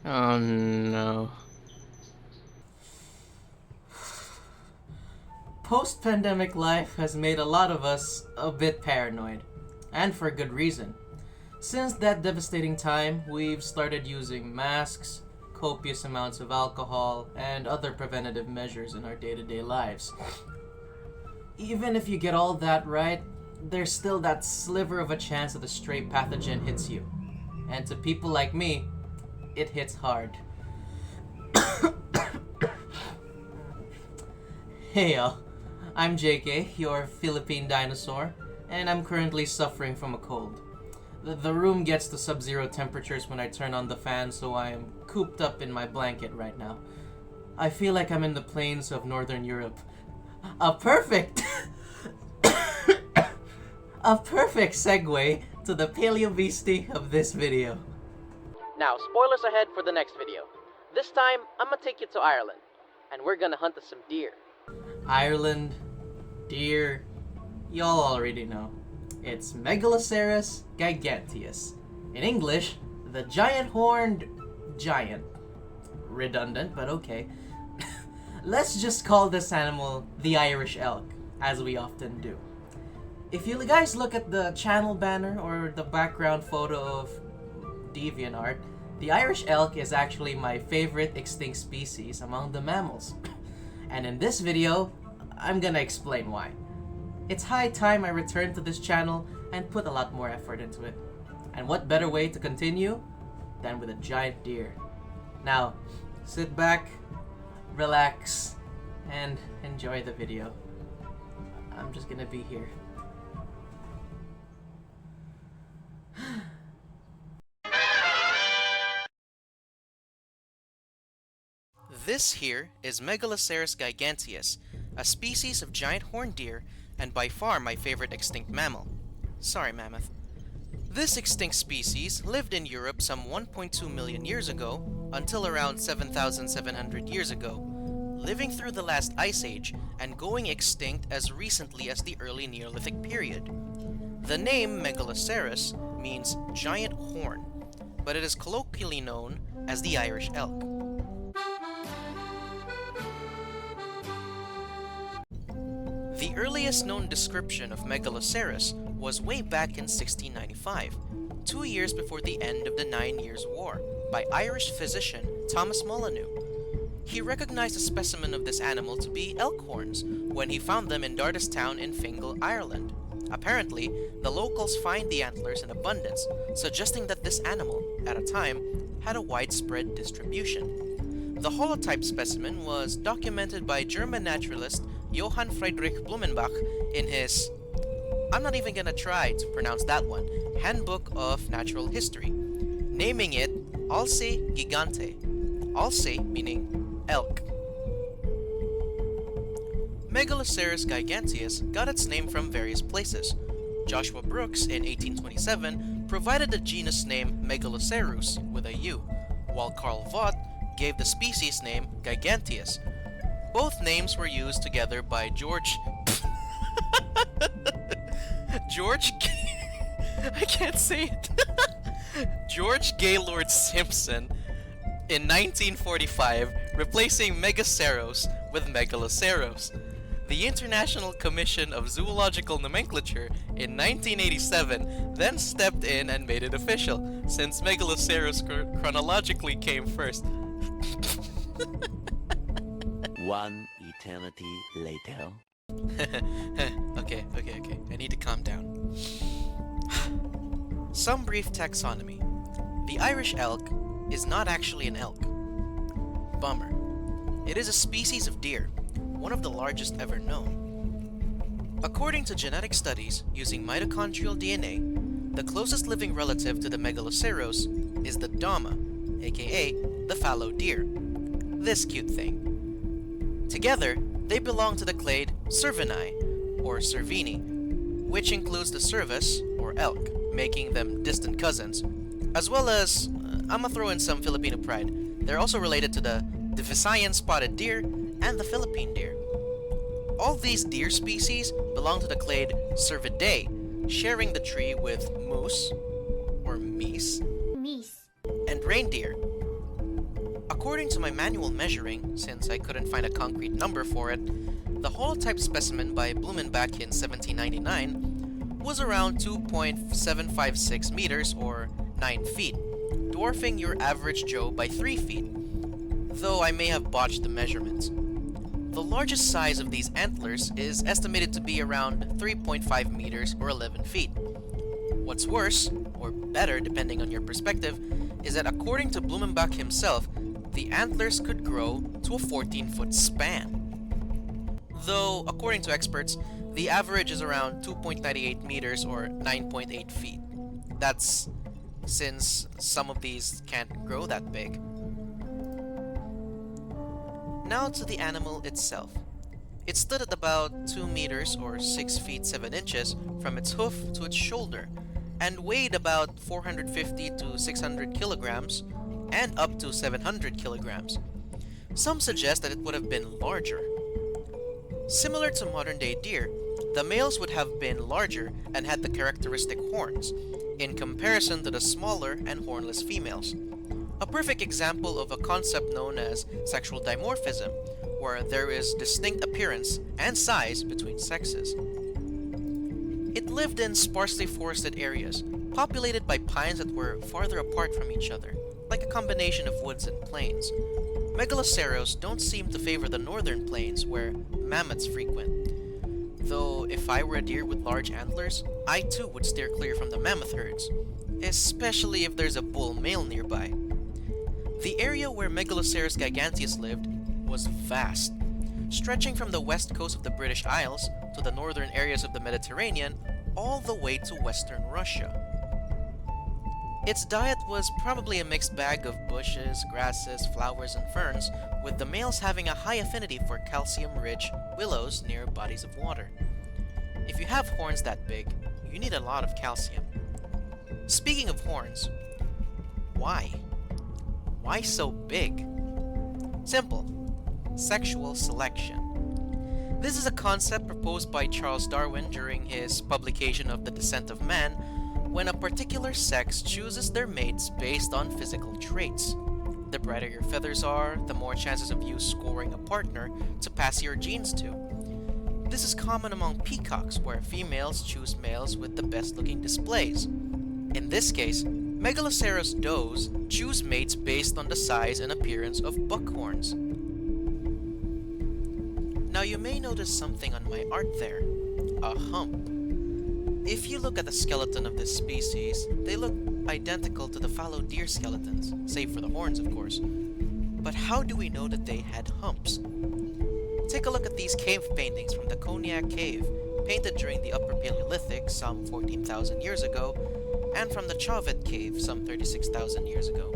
Oh no. Post-pandemic life has made a lot of us a bit paranoid, and for good reason. Since that devastating time, we've started using masks, copious amounts of alcohol, and other preventative measures in our day-to-day lives. Even if you get all that right, there's still that sliver of a chance that a stray pathogen hits you. And to people like me, it hits hard. Hey y'all, I'm JK, your Philippine dinosaur, and I'm currently suffering from a cold. The room gets to sub-zero temperatures when I turn on the fan, so I am cooped up in my blanket right now. I feel like I'm in the plains of Northern Europe. A perfect segue to the paleo of this video. Now, spoilers ahead for the next video. This time, I'm gonna take you to Ireland, and we're gonna hunt some deer. Ireland, deer, y'all already know. It's Megaloceros giganteus. In English, the giant-horned giant. Redundant, but okay. Let's just call this animal the Irish Elk, as we often do. If you guys look at the channel banner or the background photo of DeviantArt, the Irish elk is actually my favorite extinct species among the mammals. And in this video, I'm gonna explain why. It's high time I return to this channel and put a lot more effort into it. And what better way to continue than with a giant deer? Now, sit back, relax, and enjoy the video. I'm just gonna be here. This here is Megaloceros giganteus, a species of giant horned deer and by far my favorite extinct mammal. Sorry, mammoth. This extinct species lived in Europe some 1.2 million years ago until around 7,700 years ago, living through the last ice age and going extinct as recently as the early Neolithic period. The name Megaloceros means giant horn, but it is colloquially known as the Irish elk. The earliest known description of Megaloceros was way back in 1695, 2 years before the end of the 9 Years' War, by Irish physician Thomas Molyneux. He recognized a specimen of this animal to be elk horns when he found them in Dardistown in Fingal, Ireland. Apparently, the locals find the antlers in abundance, suggesting that this animal, at a time, had a widespread distribution. The holotype specimen was documented by German naturalist Johann Friedrich Blumenbach in his, I'm not even gonna try to pronounce that one, Handbook of Natural History, naming it Alce gigante, Alce meaning elk. Megaloceros giganteus got its name from various places. Joshua Brooks in 1827 provided the genus name Megaloceros with a U, while Carl Vaught gave the species name Giganteus. Both names were used together by George I can't say it. George Gaylord Simpson in 1945, replacing Megaceros with Megaloceros. The International Commission of Zoological Nomenclature in 1987 then stepped in and made it official, since Megaloceros chronologically came first. One eternity later. Okay. I need to calm down. Some brief taxonomy. The Irish elk is not actually an elk. Bummer. It is a species of deer, one of the largest ever known. According to genetic studies using mitochondrial DNA, the closest living relative to the Megaloceros is the Dama, aka the fallow deer. This cute thing. Together, they belong to the clade Cervini, or Cervini, which includes the cervus, or elk, making them distant cousins. As well as, I'ma throw in some Filipino pride. They're also related to the Visayan spotted deer and the Philippine deer. All these deer species belong to the clade Cervidae, sharing the tree with moose, or meese, and reindeer. According to my manual measuring, since I couldn't find a concrete number for it, the holotype specimen by Blumenbach in 1799 was around 2.756 meters or 9 feet, dwarfing your average Joe by 3 feet, though I may have botched the measurements. The largest size of these antlers is estimated to be around 3.5 meters or 11 feet. What's worse, or better depending on your perspective, is that according to Blumenbach himself, the antlers could grow to a 14-foot span. Though, according to experts, the average is around 2.98 meters or 9.8 feet. That's since some of these can't grow that big. Now to the animal itself. It stood at about 2 meters or 6 feet 7 inches from its hoof to its shoulder, and weighed about 450 to 600 kilograms and up to 700 kilograms. Some suggest that it would have been larger. Similar to modern-day deer, the males would have been larger and had the characteristic horns, in comparison to the smaller and hornless females. A perfect example of a concept known as sexual dimorphism, where there is distinct appearance and size between sexes. It lived in sparsely forested areas, populated by pines that were farther apart from each other, like a combination of woods and plains. Megaloceros don't seem to favor the northern plains, where mammoths frequent. Though if I were a deer with large antlers, I too would steer clear from the mammoth herds, especially if there's a bull male nearby. The area where Megaloceros giganteus lived was vast, stretching from the west coast of the British Isles to the northern areas of the Mediterranean, all the way to western Russia. Its diet was probably a mixed bag of bushes, grasses, flowers, and ferns, with the males having a high affinity for calcium-rich willows near bodies of water. If you have horns that big, you need a lot of calcium. Speaking of horns, why? Why so big? Simple. Sexual selection. This is a concept proposed by Charles Darwin during his publication of The Descent of Man, when a particular sex chooses their mates based on physical traits. The brighter your feathers are, the more chances of you scoring a partner to pass your genes to. This is common among peacocks, where females choose males with the best-looking displays. In this case, Megaloceros does choose mates based on the size and appearance of buckhorns. Now you may notice something on my art there, a hump. If you look at the skeleton of this species, they look identical to the fallow deer skeletons, save for the horns of course. But how do we know that they had humps? Take a look at these cave paintings from the Cognac Cave, painted during the Upper Paleolithic some 14,000 years ago, and from the Chauvet Cave some 36,000 years ago.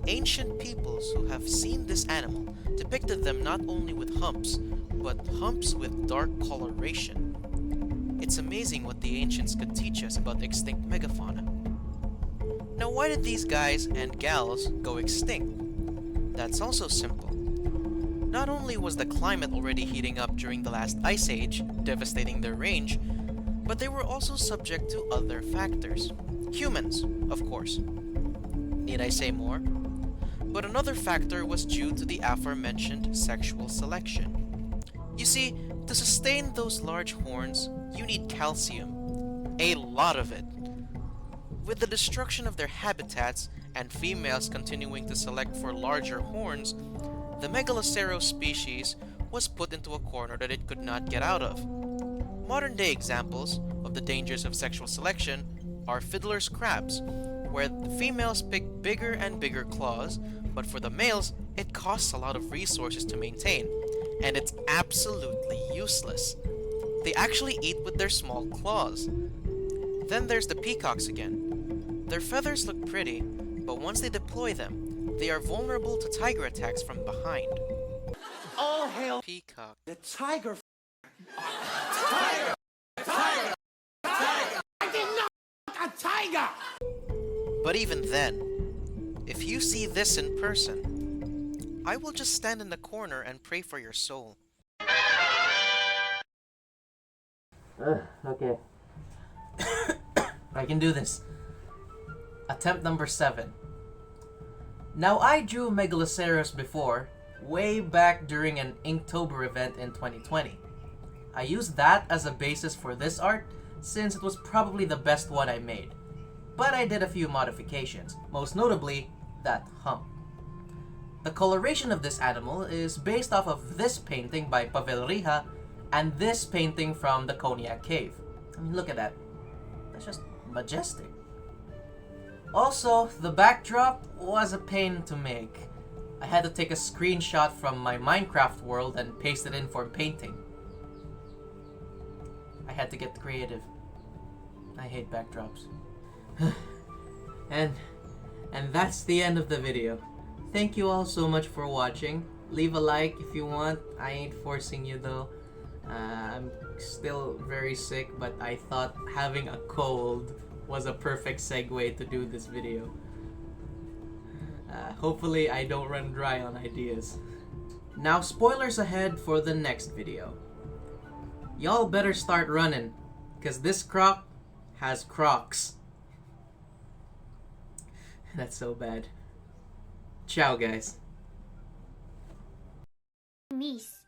Ancient peoples who have seen this animal depicted them not only with humps, but humps with dark coloration. It's amazing what the ancients could teach us about extinct megafauna. Now why did these guys and gals go extinct? That's also simple. Not only was the climate already heating up during the last ice age, devastating their range, but they were also subject to other factors. Humans, of course. Need I say more? But another factor was due to the aforementioned sexual selection. You see, to sustain those large horns, you need calcium. A lot of it. With the destruction of their habitats and females continuing to select for larger horns, the Megaloceros species was put into a corner that it could not get out of. Modern-day examples of the dangers of sexual selection are Fiddler's crabs, where the females pick bigger and bigger claws, but for the males, it costs a lot of resources to maintain, and it's absolutely useless. They actually eat with their small claws. Then there's the peacocks again. Their feathers look pretty, but once they deploy them, they are vulnerable to tiger attacks from behind. All hail Peacock. the tiger. Tiger! Tiger! Tiger! I did not a tiger! tiger! But even then, if you see this in person, I will just stand in the corner and pray for your soul. Okay. I can do this. Attempt number 7. Now, I drew Megaloceros before, way back during an Inktober event in 2020. I used that as a basis for this art since it was probably the best one I made. But I did a few modifications, most notably that hump. The coloration of this animal is based off of this painting by Pavel Riha and this painting from the Cognac Cave. I mean, look at that. That's just majestic. Also, the backdrop was a pain to make. I had to take a screenshot from my Minecraft world and paste it in for painting. I had to get creative. I hate backdrops. and that's the end of the video. Thank you all so much for watching. Leave a like if you want. I ain't forcing you though. I'm still very sick, but I thought having a cold was a perfect segue to do this video. Hopefully I don't run dry on ideas. Now, spoilers ahead for the next video. Y'all better start running, cause this croc has crocs. That's so bad. Ciao, guys. Miss.